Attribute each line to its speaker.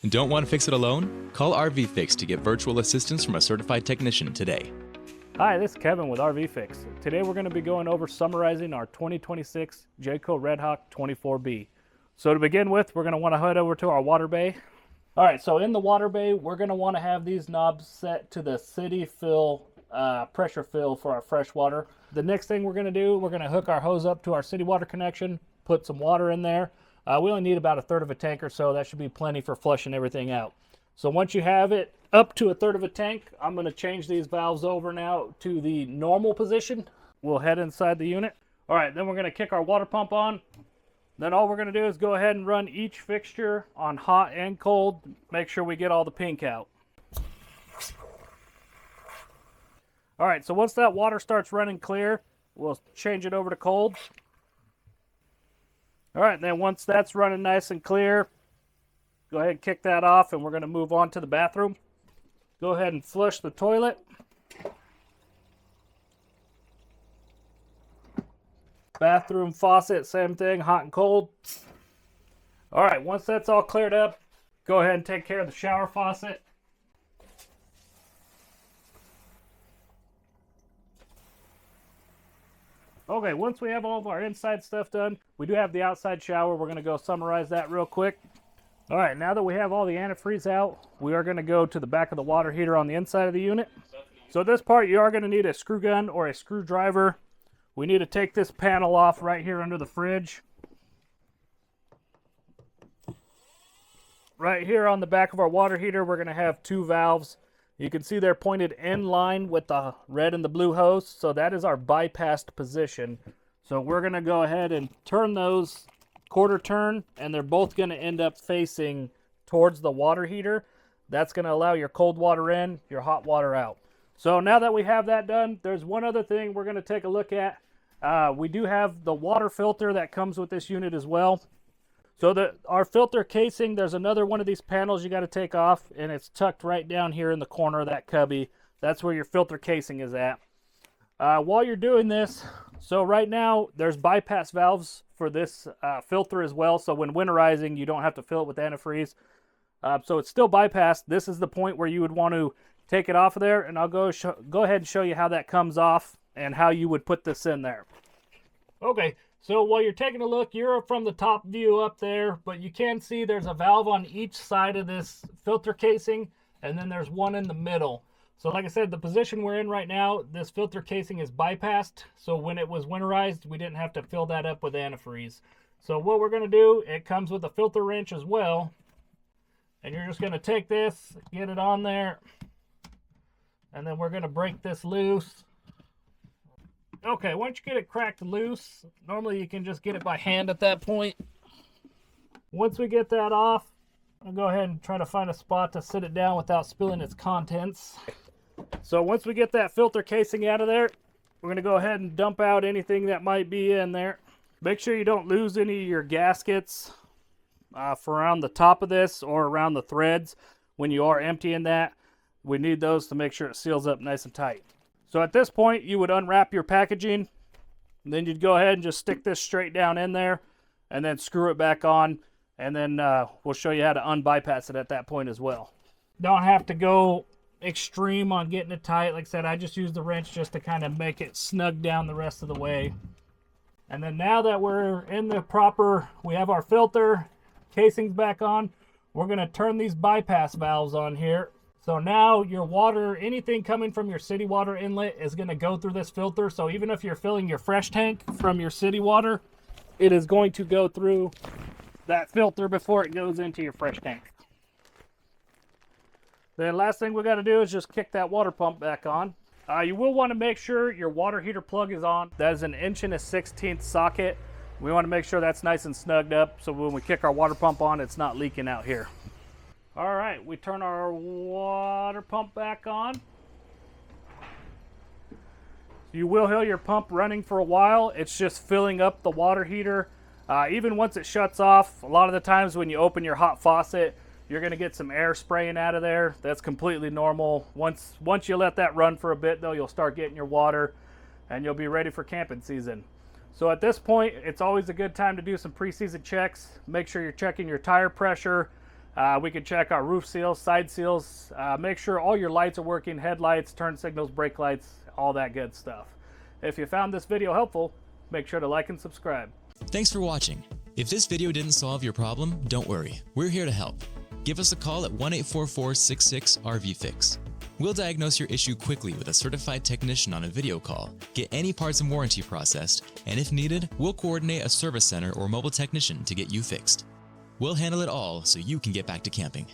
Speaker 1: And don't want to fix it alone? Call RVFix to get virtual assistance from a certified technician today.
Speaker 2: Hi, this is Kevin with RVFix. Today we're going to be going over summarizing our 2026 Jayco Redhawk 24B. So to begin with, we're going to want to head over to our water bay. All right, so in the water bay, we're going to want to have these knobs set to the city fill, pressure fill for our fresh water. The next thing we're going to do, we're going to hook our hose up to our city water connection, put some water in there. We only need about 1/3 of a tank or so. That should be plenty for flushing everything out. So once you have it up to 1/3 of a tank, I'm going to change these valves over now to the normal position. We'll head inside the unit. All right, then we're going to kick our water pump on. Then all we're going to do is go ahead and run each fixture on hot and cold. Make sure we get all the pink out. All right, so once that water starts running clear, we'll change it over to cold. All right, then once that's running nice and clear, go ahead and kick that off, and we're going to move on to the bathroom. Go ahead and flush the toilet. Bathroom faucet, same thing, hot and cold. All right, once that's all cleared up, go ahead and take care of the shower faucet. Okay, once we have all of our inside stuff done, we do have the outside shower. We're going to go summarize that real quick. All right, now that we have all the antifreeze out, we are going to go to the back of the water heater on the inside of the unit. So this part, you are going to need a screw gun or a screwdriver. We need to take this panel off right here under the fridge. Right here on the back of our water heater, we're going to have 2 valves. You can see they're pointed in line with the red and the blue hose, so that is our bypassed position. So we're going to go ahead and turn those quarter turn, and they're both going to end up facing towards the water heater. That's going to allow your cold water in, your hot water out. So now that we have that done, there's one other thing we're going to take a look at. We do have the water filter that comes with this unit as well. So our filter casing, there's another one of these panels you got to take off, and it's tucked right down here in the corner of that cubby. That's where your filter casing is at. While you're doing this, so right now there's bypass valves for this filter as well. So when winterizing, you don't have to fill it with antifreeze. So it's still bypassed. This is the point where you would want to take it off of there, and I'll go ahead and show you how that comes off and how you would put this in there. Okay. So while you're taking a look, you're from the top view up there, but you can see there's a valve on each side of this filter casing, and then there's one in the middle. So like I said, the position we're in right now, this filter casing is bypassed. So when it was winterized, we didn't have to fill that up with antifreeze. So what we're going to do, it comes with a filter wrench as well. And you're just going to take this, get it on there, and then we're going to break this loose. Okay, once you get it cracked loose, normally you can just get it by hand at that point. Once we get that off, I'll go ahead and try to find a spot to sit it down without spilling its contents. So once we get that filter casing out of there, we're going to go ahead and dump out anything that might be in there. Make sure you don't lose any of your gaskets for around the top of this or around the threads when you are emptying that. We need those to make sure it seals up nice and tight. So at this point, you would unwrap your packaging, and then you'd go ahead and just stick this straight down in there, and then screw it back on, and then we'll show you how to unbypass it at that point as well. Don't have to go extreme on getting it tight. Like I said, I just use the wrench just to kind of make it snug down the rest of the way. And then now that we're in the proper, we have our filter casings back on, we're going to turn these bypass valves on here. So now your water, anything coming from your city water inlet is going to go through this filter. So even if you're filling your fresh tank from your city water, it is going to go through that filter before it goes into your fresh tank. Then last thing we got to do is just kick that water pump back on. You will want to make sure your water heater plug is on. That is an 1 1/16 socket. We want to make sure that's nice and snugged up so when we kick our water pump on, it's not leaking out here. All right, we turn our water pump back on. You will hear your pump running for a while. It's just filling up the water heater. Even once it shuts off, a lot of the times when you open your hot faucet, you're going to get some air spraying out of there. That's completely normal. Once you let that run for a bit, though, you'll start getting your water, and you'll be ready for camping season. So at this point, it's always a good time to do some pre-season checks. Make sure you're checking your tire pressure, We can check our roof seals, side seals, make sure all your lights are working, headlights, turn signals, brake lights, all that good stuff. If you found this video helpful, make sure to like and subscribe.
Speaker 1: Thanks for watching. If this video didn't solve your problem, don't worry. We're here to help. Give us a call at 1-844-66-RVFix. We'll diagnose your issue quickly with a certified technician on a video call, get any parts and warranty processed, and if needed, we'll coordinate a service center or mobile technician to get you fixed. We'll handle it all so you can get back to camping.